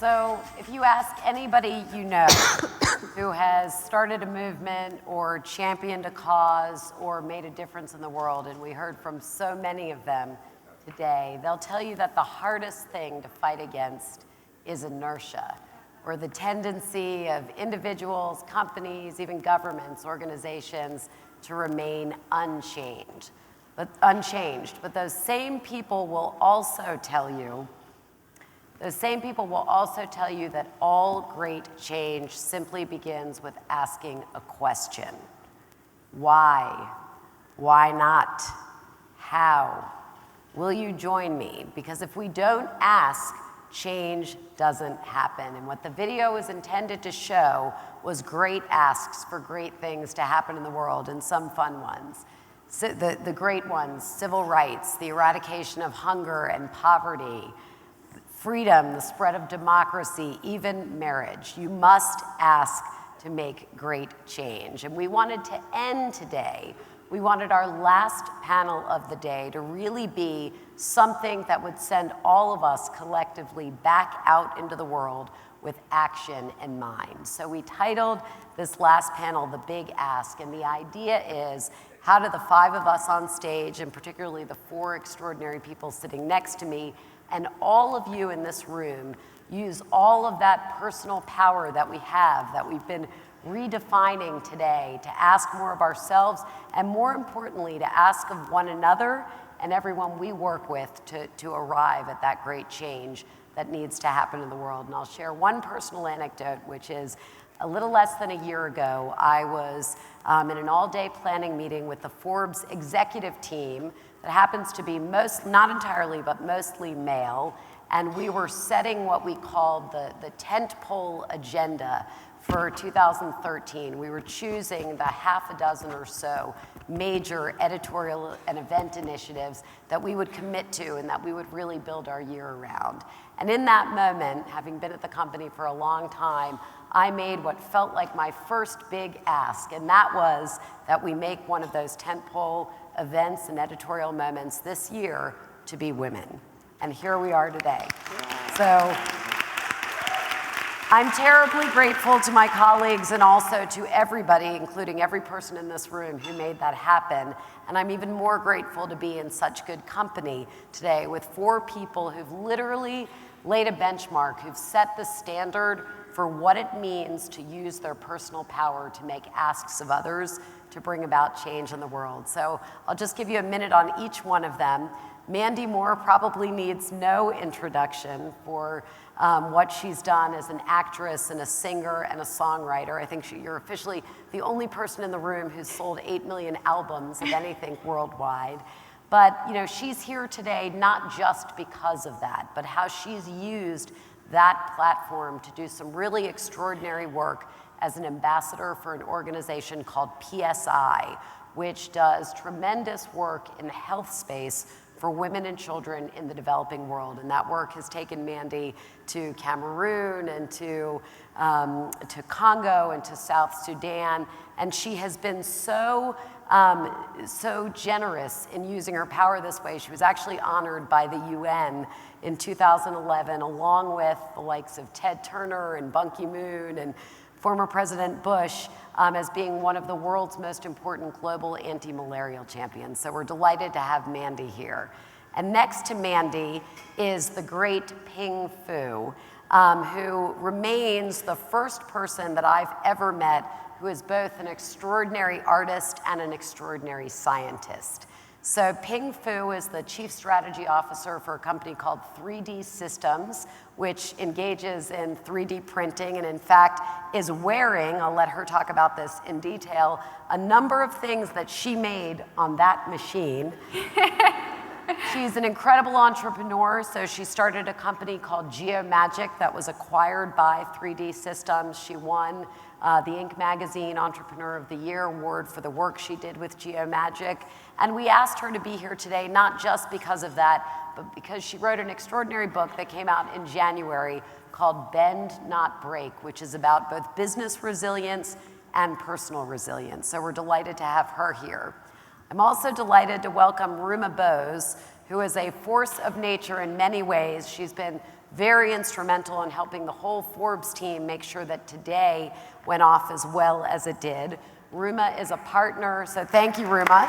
So if you ask anybody you know who has started a movement or championed a cause or made a difference in the world, and we heard from so many of them today, they'll tell you that the hardest thing to fight against is inertia, or the tendency of individuals, companies, even governments, organizations to remain unchanged. But those same people will also tell you that all great change simply begins with asking a question. Why? Why not? How? Will you join me? Because if we don't ask, change doesn't happen. And what the video was intended to show was great asks for great things to happen in the world, and some fun ones. So the great ones: civil rights, the eradication of hunger and poverty, freedom, the spread of democracy, even marriage. You must ask to make great change. And we wanted to end today, we wanted our last panel of the day to really be something that would send all of us collectively back out into the world with action in mind. So we titled this last panel The Big Ask, and the idea is, how do the 5 of us on stage, and particularly the 4 extraordinary people sitting next to me, and all of you in this room, use all of that personal power that we have, that we've been redefining today, to ask more of ourselves, and more importantly, to ask of one another and everyone we work with to arrive at that great change that needs to happen in the world. And I'll share one personal anecdote, which is a little less than a year ago, I was in an all-day planning meeting with the Forbes executive team that happens to be not entirely, but mostly male, and we were setting what we called the tentpole agenda for 2013. We were choosing the half a dozen or so major editorial and event initiatives that we would commit to and that we would really build our year around. And in that moment, having been at the company for a long time, I made what felt like my first big ask, and that was that we make one of those tentpole events and editorial moments this year to be women. And here we are today. So I'm terribly grateful to my colleagues and also to everybody, including every person in this room, who made that happen. And I'm even more grateful to be in such good company today with 4 people who've literally laid a benchmark, who've set the standard for what it means to use their personal power to make asks of others to bring about change in the world. So I'll just give you a minute on each one of them. Mandy Moore probably needs no introduction for what she's done as an actress and a singer and a songwriter. I think you're officially the only person in the room who's sold 8 million albums of anything worldwide. But she's here today not just because of that, but how she's used that platform to do some really extraordinary work as an ambassador for an organization called PSI, which does tremendous work in the health space for women and children in the developing world. And that work has taken Mandy to Cameroon and to Congo and to South Sudan. And she has been so generous in using her power this way. She was actually honored by the UN in 2011, along with the likes of Ted Turner and Ban Ki-moon and former President Bush, as being one of the world's most important global anti-malarial champions. So we're delighted to have Mandy here. And next to Mandy is the great Ping Fu, who remains the first person that I've ever met who is both an extraordinary artist and an extraordinary scientist. So Ping Fu is the chief strategy officer for a company called 3D Systems, which engages in 3D printing and in fact is wearing, I'll let her talk about this in detail, a number of things that she made on that machine. She's an incredible entrepreneur, so she started a company called Geomagic that was acquired by 3D Systems. She won the Inc. Magazine Entrepreneur of the Year award for the work she did with Geomagic. And we asked her to be here today, not just because of that, but because she wrote an extraordinary book that came out in January called Bend Not Break, which is about both business resilience and personal resilience. So we're delighted to have her here. I'm also delighted to welcome Ruma Bose, who is a force of nature in many ways. She's been very instrumental in helping the whole Forbes team make sure that today went off as well as it did. Ruma is a partner, so thank you, Ruma.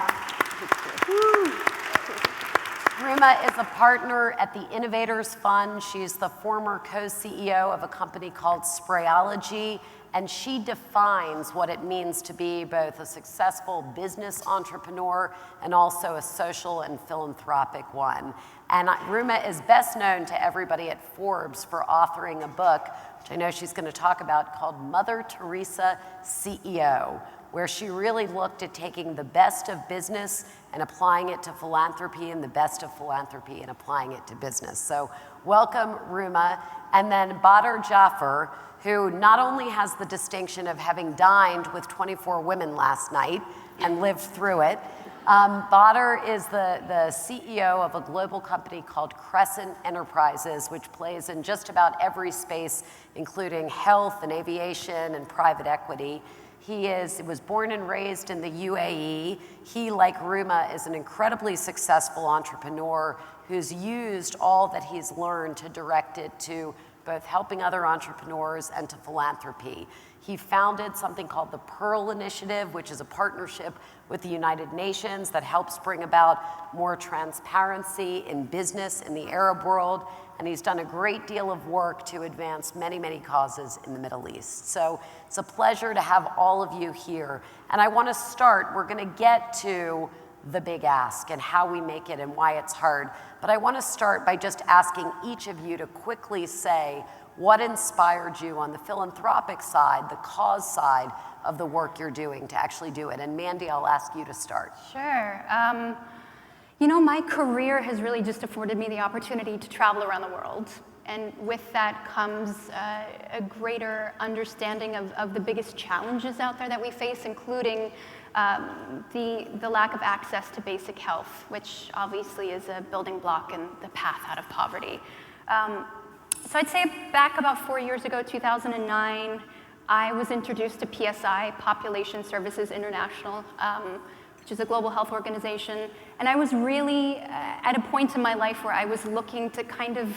Ruma is a partner at the Innovators Fund. She's the former co-CEO of a company called Sprayology, and she defines what it means to be both a successful business entrepreneur and also a social and philanthropic one. And Ruma is best known to everybody at Forbes for authoring a book, which I know she's going to talk about, called Mother Teresa CEO, where she really looked at taking the best of business and applying it to philanthropy and the best of philanthropy and applying it to business. So welcome, Ruma. And then Badr Jafar, who not only has the distinction of having dined with 24 women last night and lived through it, Badr is the CEO of a global company called Crescent Enterprises, which plays in just about every space, including health and aviation and private equity. He was born and raised in the UAE. He, like Ruma, is an incredibly successful entrepreneur who's used all that he's learned to direct it to both helping other entrepreneurs and to philanthropy. He founded something called the Pearl Initiative, which is a partnership with the United Nations that helps bring about more transparency in business in the Arab world. And he's done a great deal of work to advance many, many causes in the Middle East. So it's a pleasure to have all of you here. And I want to start, we're going to get to the big ask and how we make it and why it's hard. But I want to start by just asking each of you to quickly say what inspired you on the philanthropic side, the cause side of the work you're doing to actually do it. And Mandy, I'll ask you to start. Sure. You know, my career has really just afforded me the opportunity to travel around the world. And with that comes a greater understanding of the biggest challenges out there that we face, including the lack of access to basic health, which obviously is a building block in the path out of poverty. So I'd say back about 4 years ago, 2009, I was introduced to PSI, Population Services International, which is a global health organization. And I was really at a point in my life where I was looking to kind of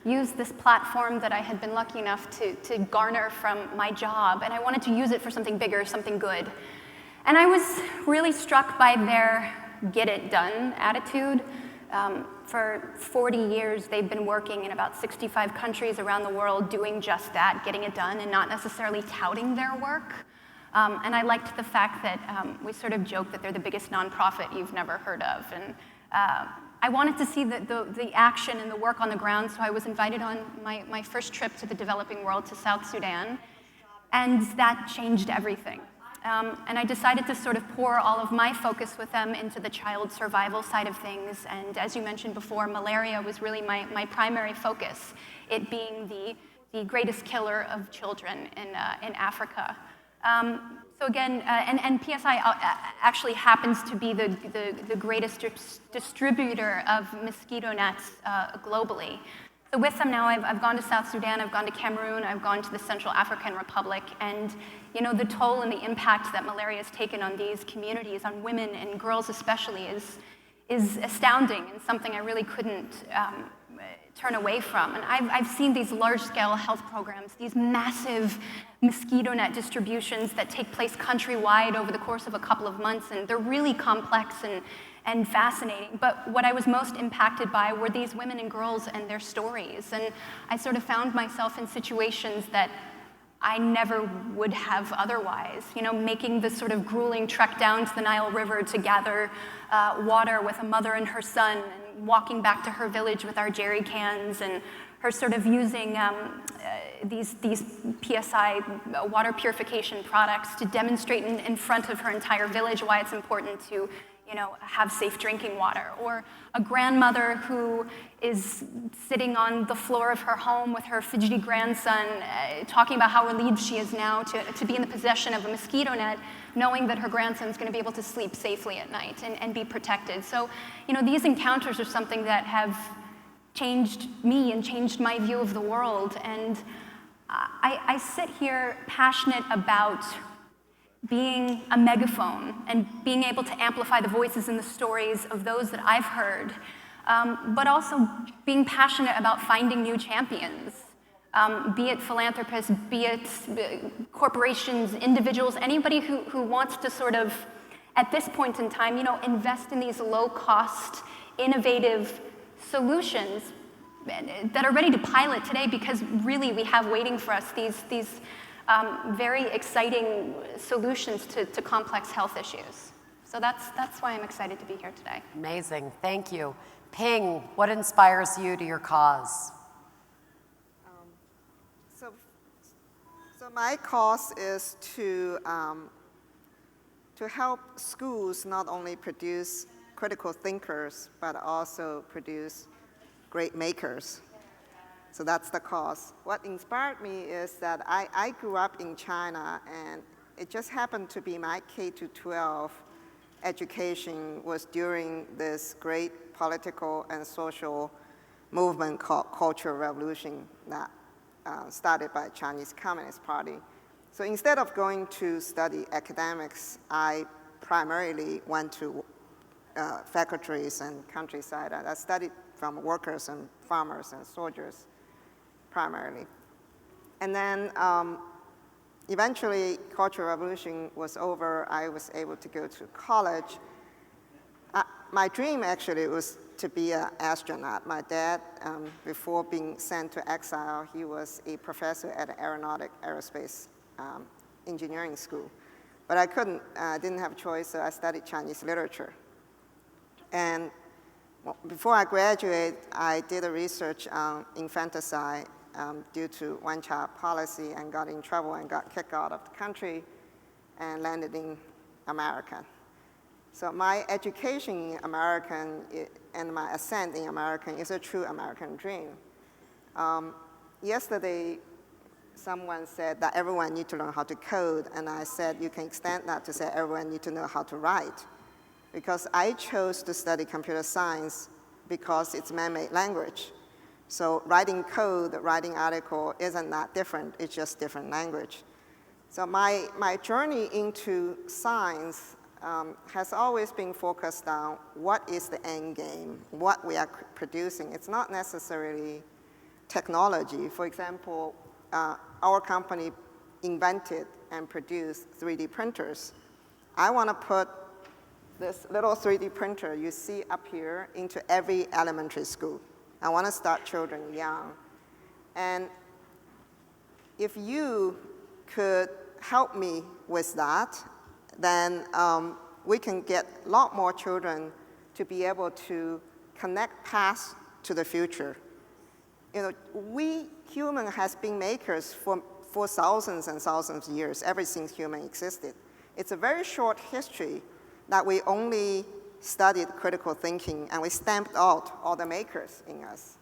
use this platform that I had been lucky enough to garner from my job. And I wanted to use it for something bigger, something good. And I was really struck by their get it done attitude. For 40 years, they've been working in about 65 countries around the world doing just that, getting it done, and not necessarily touting their work. And I liked the fact that we sort of joke that they're the biggest nonprofit you've never heard of. And I wanted to see the action and the work on the ground, so I was invited on my first trip to the developing world, to South Sudan, and that changed everything. And I decided to sort of pour all of my focus with them into the child survival side of things. And as you mentioned before, malaria was really my primary focus, it being the greatest killer of children in Africa. So again, and PSI actually happens to be the greatest distributor of mosquito nets globally. So with them now, I've gone to South Sudan, I've gone to Cameroon, I've gone to the Central African Republic, and you know, the toll and the impact that malaria has taken on these communities, on women and girls especially, is astounding and something I really couldn't turn away from. And I've seen these large-scale health programs, these massive mosquito net distributions that take place countrywide over the course of a couple of months, and they're really complex and fascinating. But what I was most impacted by were these women and girls and their stories. And I sort of found myself in situations that I never would have otherwise. You know, making this sort of grueling trek down to the Nile River to gather water with a mother and her son, and walking back to her village with our jerry cans, and her sort of using these PSI water purification products to demonstrate in front of her entire village why it's important to, you know, have safe drinking water. Or a grandmother who is sitting on the floor of her home with her fidgety grandson, talking about how relieved she is now to be in the possession of a mosquito net, knowing that her grandson's going to be able to sleep safely at night and be protected. So, you know, these encounters are something that have changed me and changed my view of the world. And I sit here passionate about being a megaphone and being able to amplify the voices and the stories of those that I've heard but also being passionate about finding new champions, be it philanthropists, be it corporations, individuals, anybody who wants to sort of, at this point in time, invest in these low-cost, innovative solutions that are ready to pilot today, because really we have waiting for us these very exciting solutions to complex health issues. So that's why I'm excited to be here today. Amazing, thank you. Ping, what inspires you to your cause? So my cause is to help schools not only produce critical thinkers, but also produce great makers. So that's the cause. What inspired me is that I grew up in China, and it just happened to be my K-12 education was during this great political and social movement called Cultural Revolution that started by Chinese Communist Party. So instead of going to study academics, I primarily went to factories and countryside. I studied from workers and farmers and soldiers primarily. And then eventually, Cultural Revolution was over. I was able to go to college. My dream actually was to be an astronaut. My dad, before being sent to exile, he was a professor at an aerospace engineering school. But I didn't have a choice, so I studied Chinese literature. And before I graduated, I did a research on infanticide due to one-child policy, and got in trouble and got kicked out of the country and landed in America. So my education in American and my ascent in American is a true American dream. Yesterday, someone said that everyone needs to learn how to code, and I said you can extend that to say everyone needs to know how to write. Because I chose to study computer science because it's man-made language. So writing code, writing article isn't that different, it's just different language. So my journey into science has always been focused on what is the end game, what we are producing. It's not necessarily technology. For example, our company invented and produced 3D printers. I want to put this little 3D printer you see up here into every elementary school. I want to start children young. And if you could help me with that, then we can get a lot more children to be able to connect past to the future. We human has been makers for thousands and thousands of years, ever since human existed. It's a very short history that we only studied critical thinking, and we stamped out all the makers in us.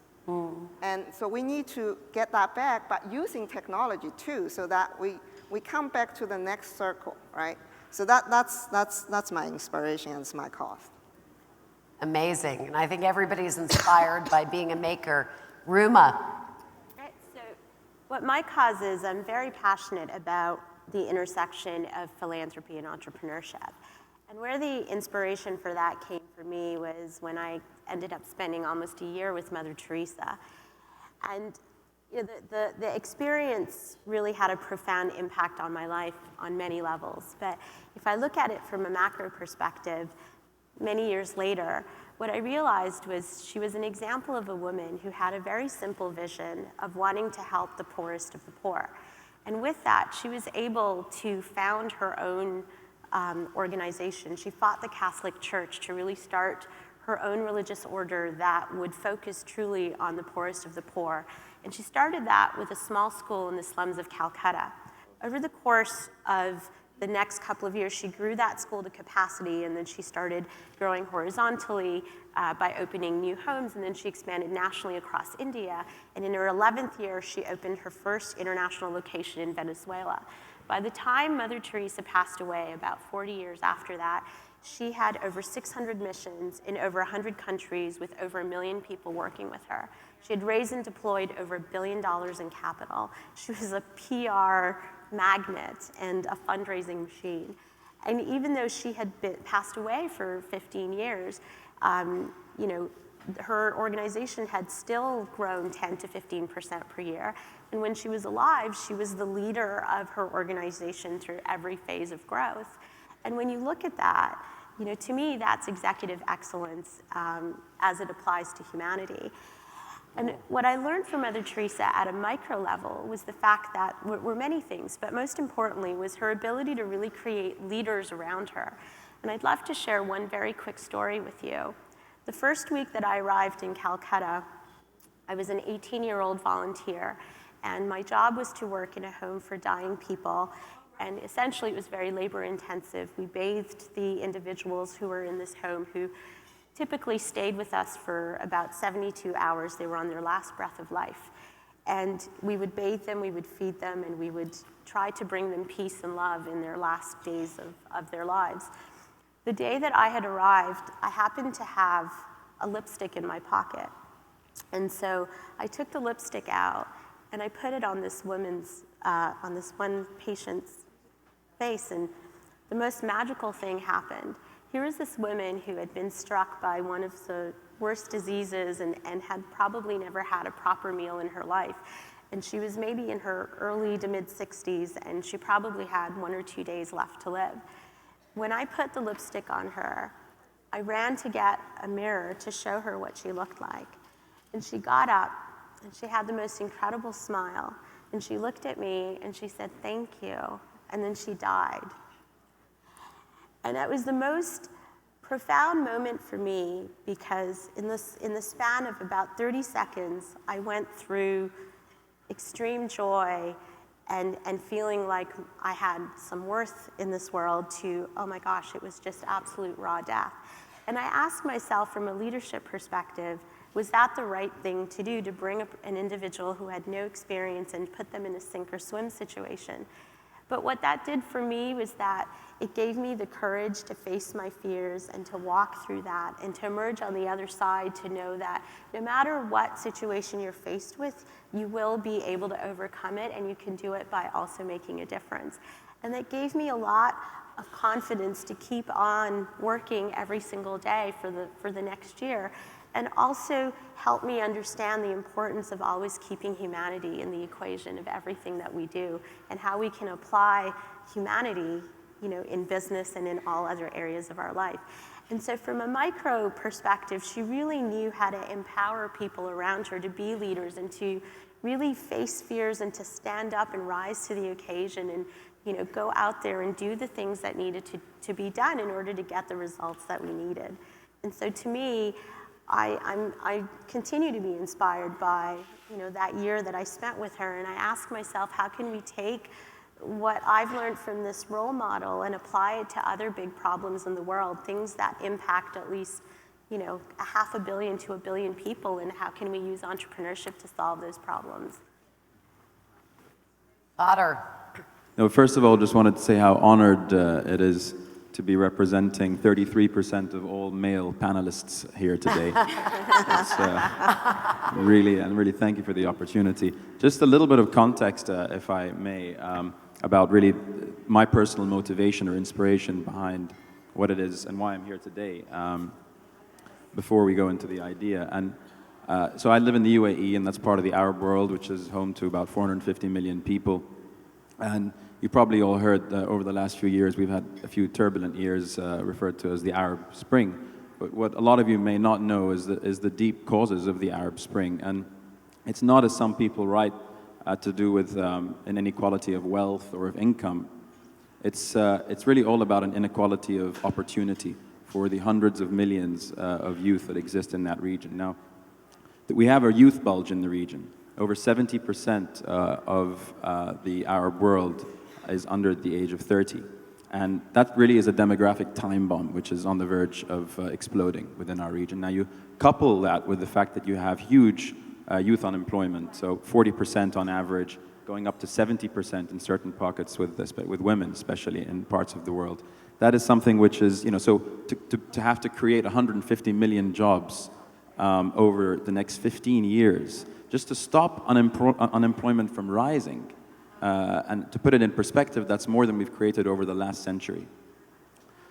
And so we need to get that back, but using technology too, so that we come back to the next circle, right? So that's my inspiration, and it's my cause. Amazing, and I think everybody's inspired by being a maker. Ruma. Right, so what my cause is, I'm very passionate about the intersection of philanthropy and entrepreneurship. And where the inspiration for that came for me was when I ended up spending almost a year with Mother Teresa. And the experience really had a profound impact on my life on many levels. But if I look at it from a macro perspective, many years later, what I realized was she was an example of a woman who had a very simple vision of wanting to help the poorest of the poor. And with that, she was able to found her own organization. She fought the Catholic Church to really start her own religious order that would focus truly on the poorest of the poor. And she started that with a small school in the slums of Calcutta. Over the course of the next couple of years, she grew that school to capacity, and then she started growing horizontally by opening new homes, and then she expanded nationally across India. And in her 11th year, she opened her first international location in Venezuela. By the time Mother Teresa passed away, about 40 years after that, she had over 600 missions in over 100 countries with over 1 million people working with her. She had raised and deployed over $1 billion in capital. She was a PR magnet and a fundraising machine. And even though she had passed away for 15 years, her organization had still grown 10 to 15% per year. And when she was alive, she was the leader of her organization through every phase of growth. And when you look at that, to me, that's executive excellence as it applies to humanity. And what I learned from Mother Teresa at a micro level was the fact that were many things, but most importantly was her ability to really create leaders around her. And I'd love to share one very quick story with you. The first week that I arrived in Calcutta, I was an 18-year-old volunteer, and my job was to work in a home for dying people. And essentially, it was very labor-intensive. We bathed the individuals who were in this home who typically stayed with us for about 72 hours. They were on their last breath of life. And we would bathe them, we would feed them, and we would try to bring them peace and love in their last days of their lives. The day that I had arrived, I happened to have a lipstick in my pocket. And so I took the lipstick out, and I put it on this woman's, on this one patient's face, and the most magical thing happened. Here was this woman who had been struck by one of the worst diseases and had probably never had a proper meal in her life. And she was maybe in her early to mid-60s, and she probably had 1 or 2 days left to live. When I put the lipstick on her, I ran to get a mirror to show her what she looked like. And she got up, and she had the most incredible smile. And she looked at me, and she said, "Thank you." And then she died. And that was the most profound moment for me, because in the span of about 30 seconds, I went through extreme joy and feeling like I had some worth in this world to, oh my gosh, it was just absolute raw death. And I asked myself from a leadership perspective, was that the right thing to do, to bring an individual who had no experience and put them in a sink or swim situation? But what that did for me was that it gave me the courage to face my fears and to walk through that and to emerge on the other side, to know that no matter what situation you're faced with, you will be able to overcome it, and you can do it by also making a difference. And that gave me a lot of confidence to keep on working every single day for the next year, and also help me understand the importance of always keeping humanity in the equation of everything that we do, and how we can apply humanity, in business and in all other areas of our life. And so from a micro perspective, she really knew how to empower people around her to be leaders and to really face fears and to stand up and rise to the occasion and go out there and do the things that needed to be done in order to get the results that we needed. And so to me, I continue to be inspired by that year that I spent with her, and I ask myself, how can we take what I've learned from this role model and apply it to other big problems in the world, things that impact at least 500 million to 1 billion people, and how can we use entrepreneurship to solve those problems? Badr. No, first of all, just wanted to say how honored it is to be representing 33% of all male panelists here today. It's, really thank you for the opportunity. Just a little bit of context, if I may, about really my personal motivation or inspiration behind what it is and why I'm here today, before we go into the idea. And so I live in the UAE, and that's part of the Arab world, which is home to about 450 million people. And you probably all heard over the last few years, we've had a few turbulent years referred to as the Arab Spring. But what a lot of you may not know is the deep causes of the Arab Spring. And it's not, as some people write, to do with an inequality of wealth or of income. It's really all about an inequality of opportunity for the hundreds of millions of youth that exist in that region. Now, we have a youth bulge in the region. Over 70% of the Arab world is under the age of 30. And that really is a demographic time bomb, which is on the verge of exploding within our region. Now, you couple that with the fact that you have huge youth unemployment, so 40% on average, going up to 70% in certain pockets with women, especially in parts of the world. That is something which is, so to have to create 150 million jobs over the next 15 years, just to stop unemployment from rising, and to put it in perspective, that's more than we've created over the last century.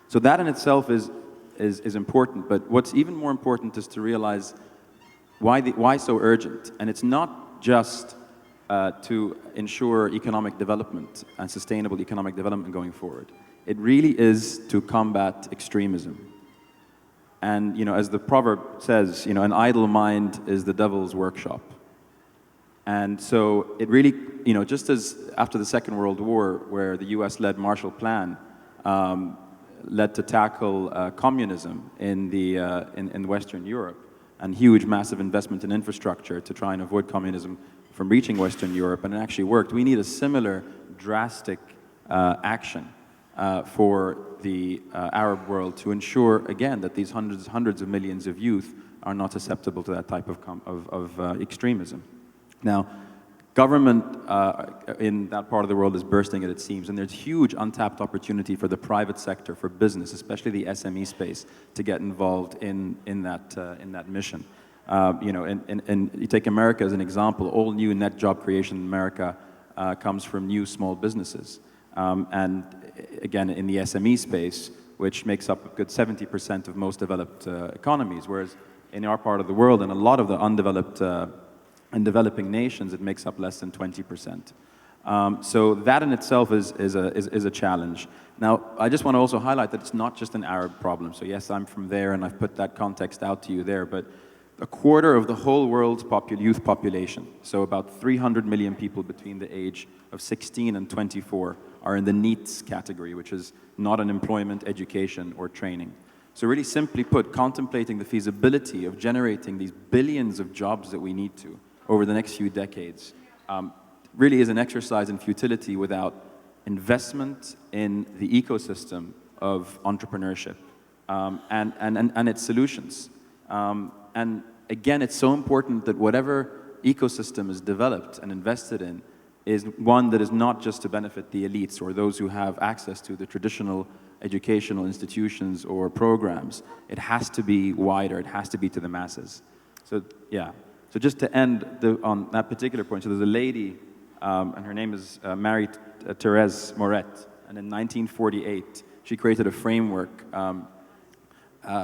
So that in itself is important, but what's even more important is to realize why so urgent? And it's not just to ensure economic development and sustainable economic development going forward. It really is to combat extremism. And as the proverb says, an idle mind is the devil's workshop. And so it really, just as after the Second World War, where the US-led Marshall Plan led to tackle communism in Western Europe, and huge, massive investment in infrastructure to try and avoid communism from reaching Western Europe, and it actually worked. We need a similar drastic action for the Arab world to ensure, again, that these hundreds of millions of youth are not susceptible to that type of extremism. Now, government in that part of the world is bursting at its seams, and there's huge untapped opportunity for the private sector, for business, especially the SME space, to get involved in that mission. And you take America as an example. All new net job creation in America comes from new small businesses. And again, in the SME space, which makes up a good 70% of most developed economies, whereas in our part of the world and a lot of the undeveloped and developing nations, it makes up less than 20%. So that in itself is a challenge. Now, I just want to also highlight that it's not just an Arab problem. So yes, I'm from there, and I've put that context out to you there, but a quarter of the whole world's youth population, so about 300 million people between the age of 16 and 24, are in the NEETs category, which is not an employment, education, or training. So really simply put, contemplating the feasibility of generating these billions of jobs that we need to over the next few decades really is an exercise in futility without investment in the ecosystem of entrepreneurship and its solutions. And again, it's so important that whatever ecosystem is developed and invested in is one that is not just to benefit the elites or those who have access to the traditional educational institutions or programs. It has to be wider, it has to be to the masses. So yeah, so just to end on that particular point, so there's a lady, and her name is Mother Teresa Moret, and in 1948, she created a framework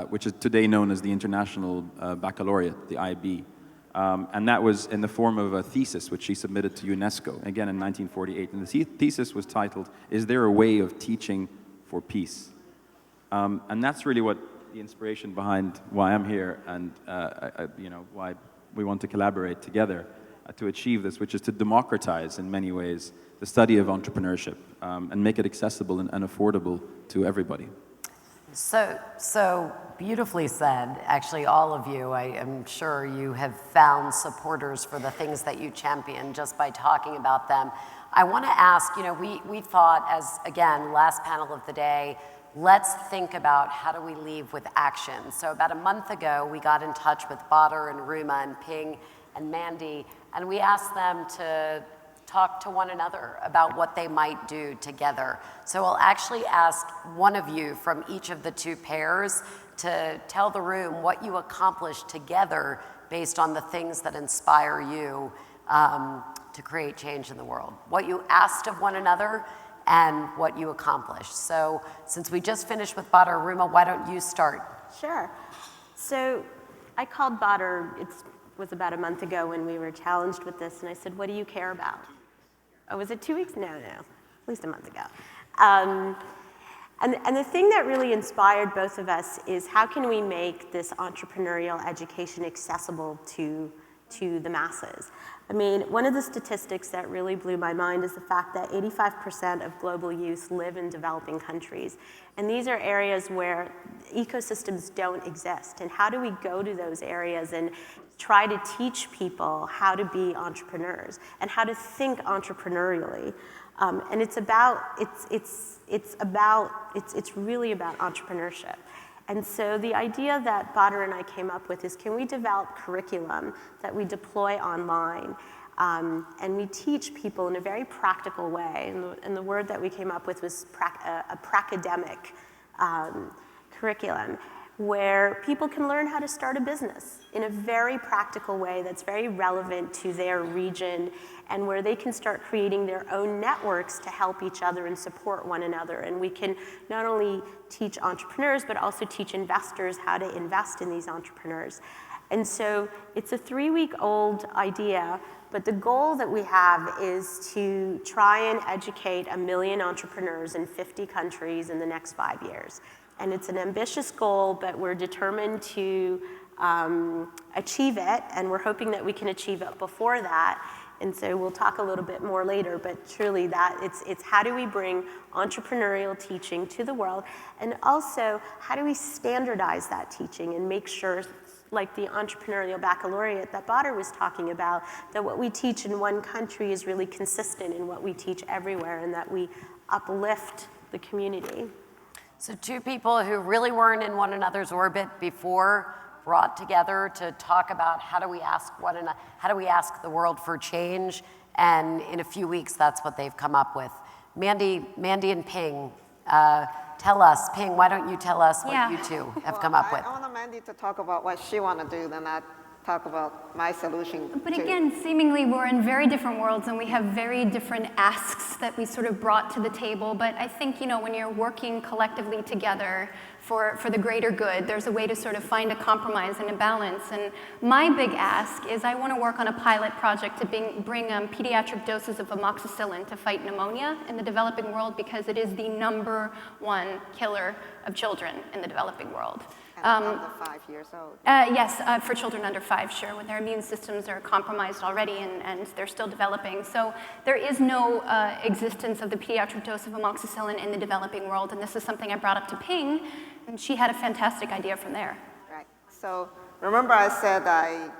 which is today known as the International Baccalaureate, the IB. And that was in the form of a thesis which she submitted to UNESCO, again in 1948. And the thesis was titled, "Is there a way of teaching for peace?" And that's really what the inspiration behind why I'm here and why we want to collaborate together to achieve this, which is to democratize in many ways the study of entrepreneurship and make it accessible and affordable to everybody. So beautifully said. Actually, all of you, I am sure you have found supporters for the things that you champion just by talking about them. I want to ask, we thought as, again, last panel of the day, let's think about how do we leave with action. So about a month ago, we got in touch with Badr and Ruma and Ping and Mandy, and we asked them to talk to one another about what they might do together. So I'll actually ask one of you from each of the two pairs to tell the room what you accomplished together based on the things that inspire you to create change in the world. What you asked of one another and what you accomplished. So since we just finished with Badr, Ruma, why don't you start? Sure. So I called Badr, it was about a month ago when we were challenged with this, and I said, what do you care about? Oh, was it 2 weeks? No, at least a month ago. And the thing that really inspired both of us is how can we make this entrepreneurial education accessible to the masses? I mean, one of the statistics that really blew my mind is the fact that 85% of global youth live in developing countries. And these are areas where ecosystems don't exist. And how do we go to those areas and try to teach people how to be entrepreneurs and how to think entrepreneurially? And it's really about entrepreneurship. And so the idea that Badr and I came up with is, can we develop curriculum that we deploy online and we teach people in a very practical way? And the word that we came up with was a pracademic curriculum, where people can learn how to start a business in a very practical way that's very relevant to their region, and where they can start creating their own networks to help each other and support one another. And we can not only teach entrepreneurs, but also teach investors how to invest in these entrepreneurs. And so it's a 3-week-old idea, but the goal that we have is to try and educate 1 million entrepreneurs in 50 countries in the next 5 years. And it's an ambitious goal, but we're determined to achieve it, and we're hoping that we can achieve it before that. And so we'll talk a little bit more later, but truly that it's how do we bring entrepreneurial teaching to the world, and also how do we standardize that teaching and make sure, like the entrepreneurial baccalaureate that Badr was talking about, that what we teach in one country is really consistent in what we teach everywhere, and that we uplift the community. So two people who really weren't in one another's orbit before brought together to talk about how do we ask the world for change, and in a few weeks that's what they've come up with. Mandy and Ping, tell us, Ping, why don't you tell us what you two have come up with? I want Mandy to talk about what she want to do, then I talk about my solution. But again, seemingly we're in very different worlds, and we have very different asks that we sort of brought to the table. But I think, you know, when you're working collectively together for the greater good, there's a way to sort of find a compromise and a balance. And my big ask is I want to work on a pilot project to bring pediatric doses of amoxicillin to fight pneumonia in the developing world, because it is the #1 killer of children in the developing world. Under 5 years old. Yes, for children under 5, sure, when their immune systems are compromised already and they're still developing. So there is no existence of the pediatric dose of amoxicillin in the developing world, and this is something I brought up to Ping, and she had a fantastic idea from there. Right. So remember I said I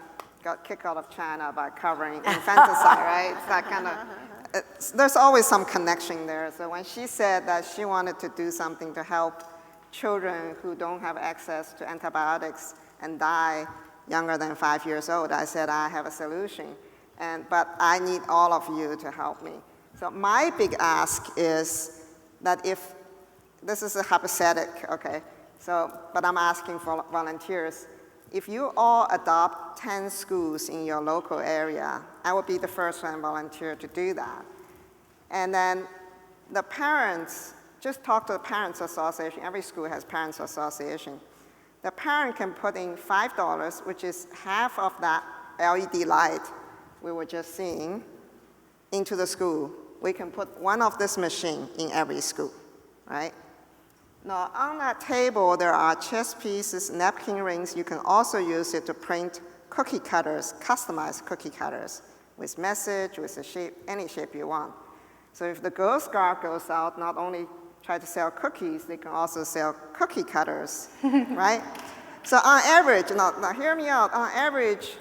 got kicked out of China by covering infanticide, right? It's that kind of, there's always some connection there. So when she said that she wanted to do something to help children who don't have access to antibiotics and die younger than 5 years old, I said I have a solution, but I need all of you to help me. So my big ask is that if, this is a hypothetical, okay, but I'm asking for volunteers. If you all adopt 10 schools in your local area, I will be the first one volunteer to do that. And then the parents, just talk to the Parents Association. Every school has Parents Association. The parent can put in $5, which is half of that LED light we were just seeing, into the school. We can put one of this machine in every school, right? Now, on that table, there are chess pieces, napkin rings. You can also use it to print cookie cutters, customized cookie cutters, with message, with a shape, any shape you want. So if the Girl Scout goes out, not only try to sell cookies, they can also sell cookie cutters, right? So on average, now hear me out, on average,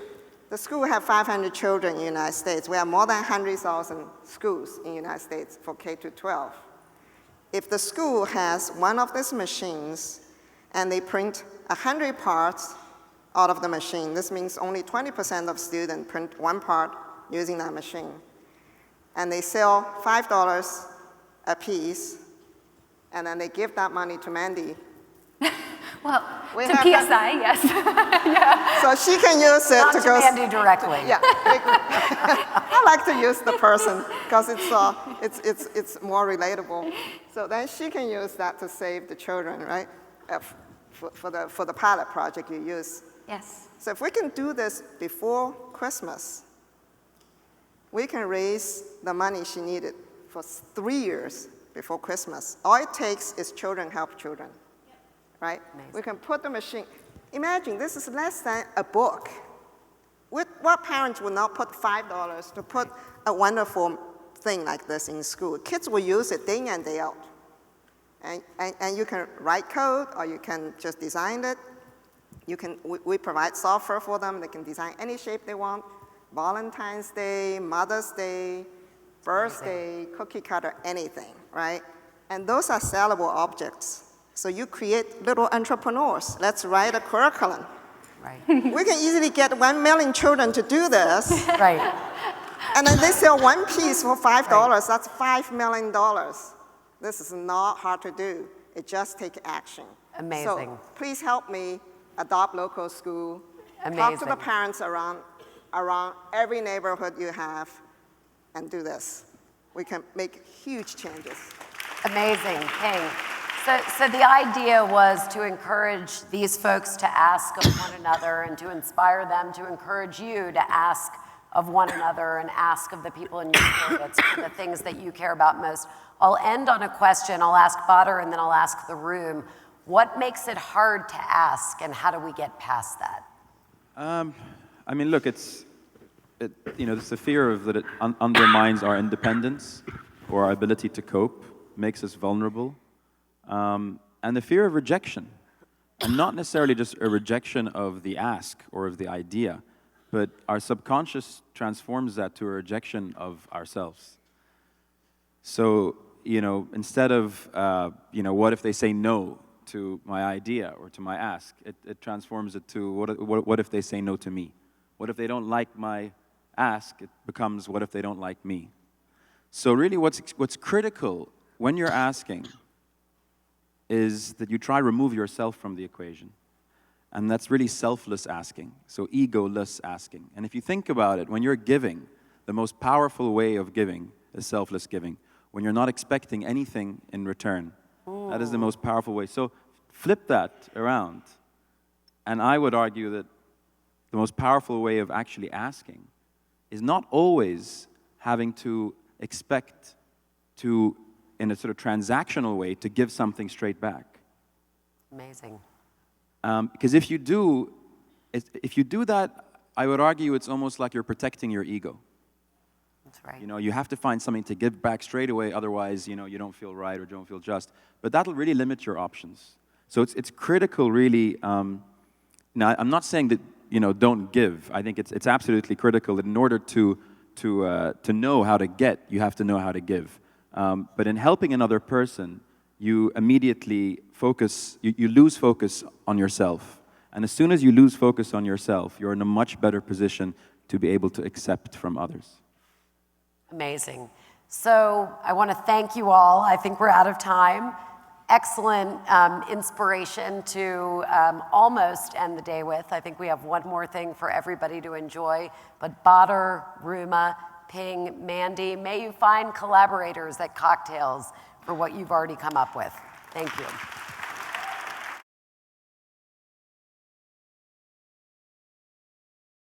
the school have 500 children in the United States. We have more than 100,000 schools in the United States for K to 12. If the school has one of these machines and they print 100 parts out of the machine, this means only 20% of students print one part using that machine. And they sell $5 a piece, and then they give that money to Mandy. Well, to PSI, yes. Yeah. So she can use it Not to to go. Mandy directly. Yeah. I like to use the person because it's more relatable. So then she can use that to save the children, right? For the pilot project you use. Yes. So if we can do this before Christmas, we can raise the money she needed for 3 years before Christmas. All it takes is children help children, right? Amazing. We can put the machine, imagine this is less than a book. What parents would not put $5 to put a wonderful thing like this in school? Kids will use it day in and day out. And you can write code, or you can just design it. We provide software for them. They can design any shape they want. Valentine's Day, Mother's Day, birthday, cookie cutter, anything, right? And those are sellable objects. So you create little entrepreneurs. Let's write a curriculum. Right. We can easily get 1 million children to do this. Right. And then they sell one piece for $5. Right. That's $5 million. This is not hard to do. It just takes action. Amazing. So please help me adopt local school. Amazing. Talk to the parents around every neighborhood you have and do this. We can make huge changes. Amazing. Ping. So the idea was to encourage these folks to ask of one another and to inspire them to encourage you to ask of one another and ask of the people in your corporates for the things that you care about most. I'll end on a question. I'll ask Badr and then I'll ask the room. What makes it hard to ask and how do we get past that? I mean, look, it's the fear of that it undermines our independence or our ability to cope, makes us vulnerable. And the fear of rejection. And not necessarily just a rejection of the ask or of the idea, but our subconscious transforms that to a rejection of ourselves. So, instead of, what if they say no to my idea or to my ask, it transforms it to what if they say no to me? What if they don't like my ask? It becomes what if they don't like me? So really what's critical when you're asking is that you try to remove yourself from the equation. And that's really selfless asking, so egoless asking. And if you think about it, when you're giving, the most powerful way of giving is selfless giving. When you're not expecting anything in return, that is the most powerful way. So flip that around. And I would argue that the most powerful way of actually asking is not always having to expect to, in a sort of transactional way, to give something straight back. Amazing. Because if you do that, I would argue it's almost like you're protecting your ego. That's right. You have to find something to give back straight away, otherwise, you don't feel right or don't feel just. But that'll really limit your options. So it's critical, really. Now, I'm not saying that don't give. I think it's absolutely critical that in order to know how to get, you have to know how to give. But in helping another person, you immediately focus, you lose focus on yourself. And as soon as you lose focus on yourself, you're in a much better position to be able to accept from others. Amazing. So I want to thank you all. I think we're out of time. Excellent inspiration to almost end the day with. I think we have one more thing for everybody to enjoy. But Badr, Ruma, Ping, Mandy, may you find collaborators at cocktails for what you've already come up with. Thank you.